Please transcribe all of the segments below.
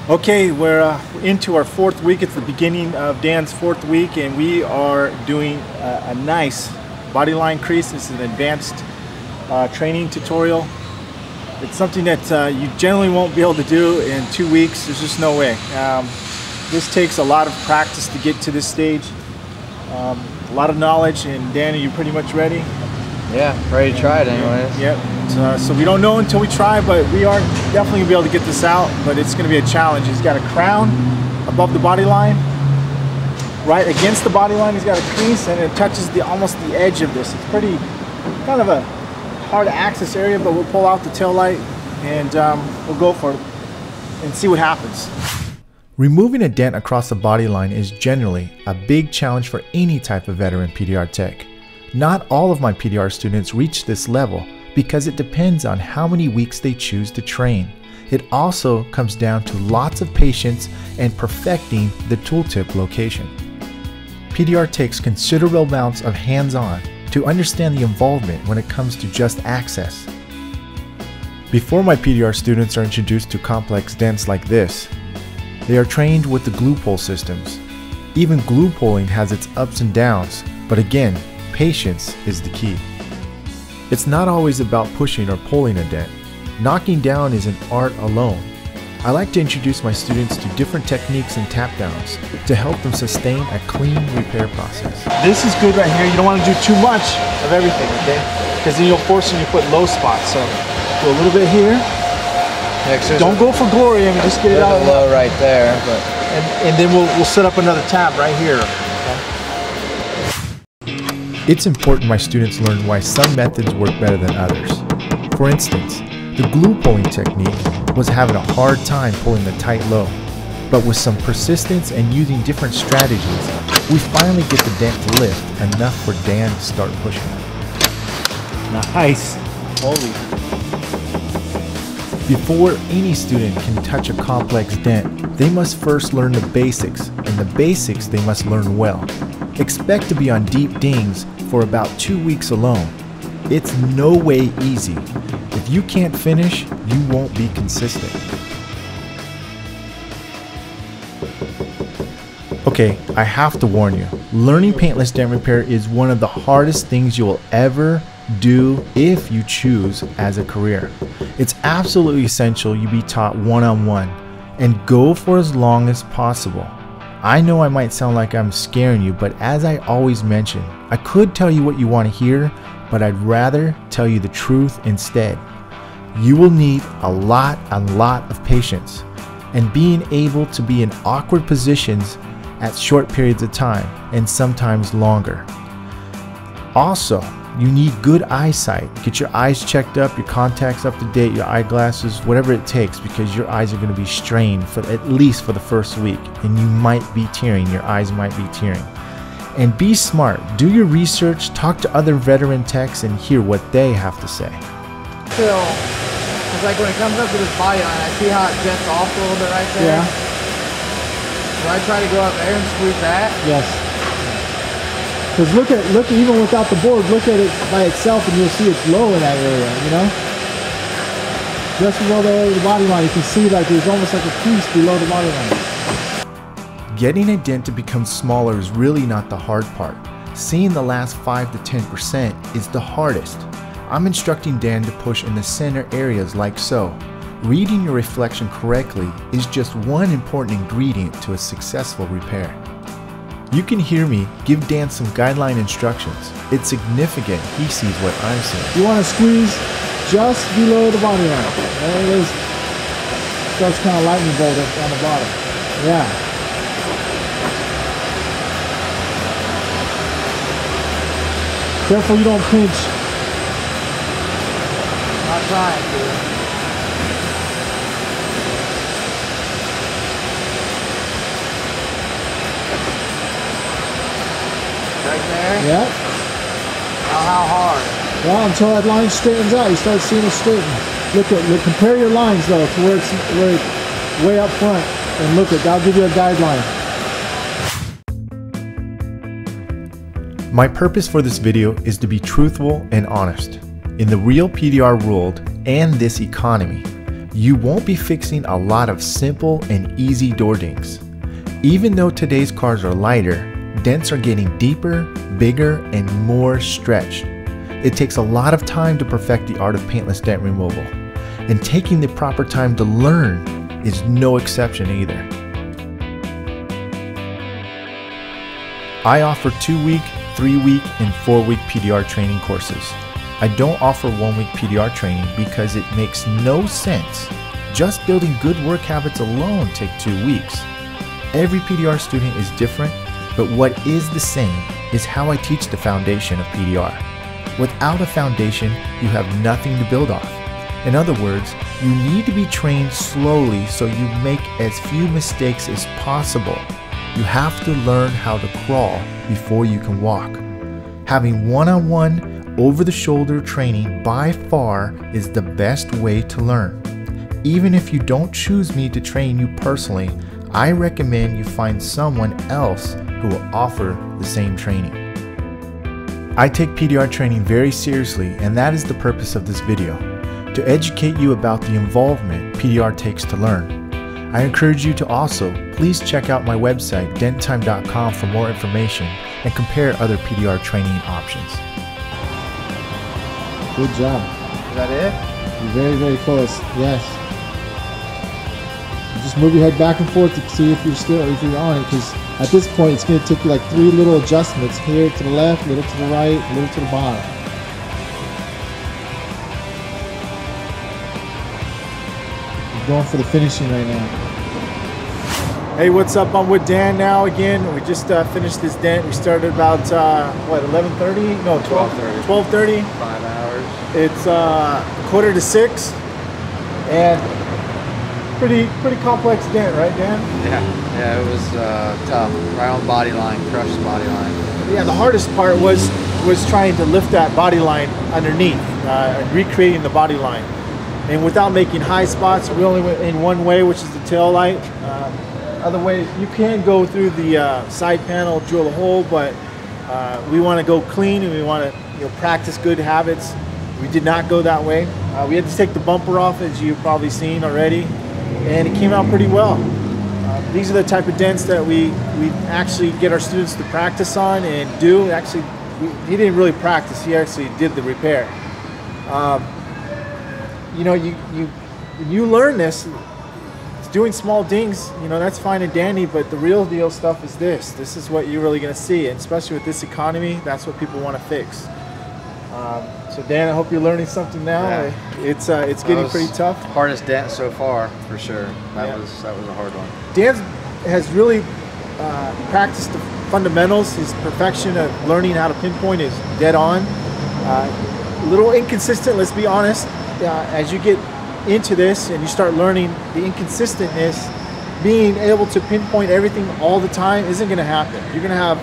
Okay, we're into our 4th week. It's the beginning of Dan's 4th week, and we are doing a nice body line crease. This is an advanced training tutorial. It's something that you generally won't be able to do in 2 weeks. There's just no way. This takes a lot of practice to get to this stage. A lot of knowledge, and Dan, are you pretty much ready? Yeah, ready to try it anyways. Yep. So we don't know until we try, but we are definitely gonna be able to get this out, but it's gonna be a challenge. He's got a crown above the body line. Right against the body line, he's got a crease, and it touches almost the edge of this. It's pretty kind of a hard to access area, but we'll pull out the tail light and we'll go for it and see what happens. Removing a dent across the body line is generally a big challenge for any type of veteran PDR tech. Not all of my PDR students reach this level because it depends on how many weeks they choose to train. It also comes down to lots of patience and perfecting the tooltip location. PDR takes considerable amounts of hands-on to understand the involvement when it comes to just access. Before my PDR students are introduced to complex dents like this, they are trained with the glue pull systems. Even glue pulling has its ups and downs, but again, patience is the key. It's not always about pushing or pulling a dent. Knocking down is an art alone. I like to introduce my students to different techniques and tap downs to help them sustain a clean repair process. This is good right here. You don't want to do too much of everything, okay? Because then you'll force them to put low spots. So do a little bit here. Yeah, don't go for glory. I mean, just get it out low right there. But and then we'll set up another tab right here. It's important my students learn why some methods work better than others. For instance, the glue pulling technique was having a hard time pulling the tight low, but with some persistence and using different strategies, we finally get the dent to lift enough for Dan to start pushing. Nice. Holy. Before any student can touch a complex dent, they must first learn the basics, and the basics they must learn well. Expect to be on deep dings for about 2 weeks alone. It's no way easy. If you can't finish, you won't be consistent. Okay, I have to warn you, learning paintless dent repair is one of the hardest things you will ever do if you choose as a career. It's absolutely essential you be taught one-on-one and go for as long as possible. I know I might sound like I'm scaring you, but as I always mention, I could tell you what you want to hear, but I'd rather tell you the truth instead. You will need a lot of patience and being able to be in awkward positions at short periods of time and sometimes longer. Also, you need good eyesight. Get your eyes checked up, your contacts up to date, your eyeglasses, whatever it takes, because your eyes are going to be strained for at least for the first week, and you might be tearing, your eyes might be tearing. And be smart, do your research, talk to other veteran techs and hear what they have to say. Still, it's like when it comes up to this body line, I see how it jets off a little bit right there. Yeah. Do I try to go up there and squeeze that? Yes. Because look even without the board, look at it by itself and you'll see it's low in that area, you know? Just below the body line, you can see like there's almost like a crease below the body line. Getting a dent to become smaller is really not the hard part. Seeing the last 5 to 10% is the hardest. I'm instructing Dan to push in the center areas like so. Reading your reflection correctly is just one important ingredient to a successful repair. You can hear me give Dan some guideline instructions. It's significant he sees what I'm seeing. You want to squeeze just below the body line. There it is. Starts kind of lightning bolt on the bottom. Yeah. Careful you don't pinch. Not trying to. Right there? Yep. How hard? Well, until that line straightens out, you start seeing it straighten. Compare your lines though to where it's way up front, and look at that'll give you a guideline. My purpose for this video is to be truthful and honest. In the real PDR world and this economy, You won't be fixing a lot of simple and easy door dings. Even though today's cars are lighter, dents are getting deeper, bigger, and more stretched. It takes a lot of time to perfect the art of paintless dent removal, and taking the proper time to learn is no exception either. I offer 2-week, 3-week, and 4-week PDR training courses. I don't offer 1-week PDR training because it makes no sense. Just building good work habits alone take 2 weeks. Every PDR student is different, but what is the same is how I teach the foundation of PDR. Without a foundation, you have nothing to build off. In other words, you need to be trained slowly so you make as few mistakes as possible. You have to learn how to crawl before you can walk. Having one-on-one, over-the-shoulder training by far is the best way to learn. Even if you don't choose me to train you personally, I recommend you find someone else who will offer the same training. I take PDR training very seriously, and that is the purpose of this video, to educate you about the involvement PDR takes to learn. I encourage you to also please check out my website denttime.com for more information and compare other PDR training options. Good job. Is that it? You're very, very close. Yes. Just move your head back and forth to see if you're still, if you're on it, because at this point it's going to take you like 3 little adjustments here to the left, little to the right, little to the bottom. You're going for the finishing right now. Hey, what's up? I'm with Dan now again. We just finished this dent. We started about what, 11:30? No, 12:30. 12:30. 5 hours. It's 5:45, and pretty complex dent, right, Dan? Yeah, it was tough. Right on body line, crushed body line. Yeah, the hardest part was trying to lift that body line underneath, recreating the body line, and without making high spots. We only went in one way, which is the tail light. Other ways, you can go through the side panel, drill a hole, but we want to go clean, and we want to practice good habits. We did not go that way. We had to take the bumper off, as you've probably seen already, and it came out pretty well. These are the type of dents that we actually get our students to practice on and do. Actually, he didn't really practice. He actually did the repair. You learn this. Doing small dings, that's fine and dandy, but the real deal stuff is this. This is what you're really going to see, and especially with this economy, that's what people want to fix. So Dan, I hope you're learning something now. Yeah. It's getting pretty tough. Hardest dent so far, for sure. That was a hard one. Dan has really practiced the fundamentals. His perfection of learning how to pinpoint is dead on. A little inconsistent, let's be honest. As you get into this and you start learning the inconsistentness, being able to pinpoint everything all the time isn't going to happen. You're going to have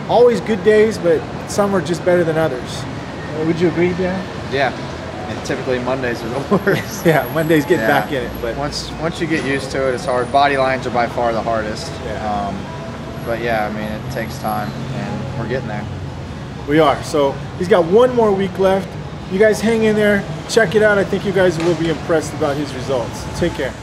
always good days, but some are just better than others. Would you agree, Dan? Yeah, and typically Mondays are the worst. Yeah, Mondays get back in it, but once you get used to it, it's hard. Body lines are by far the hardest. But yeah, I mean, it takes time, and we're getting there. We are. So he's got 1 more week left. You guys hang in there, check it out. I think you guys will be impressed about his results. Take care.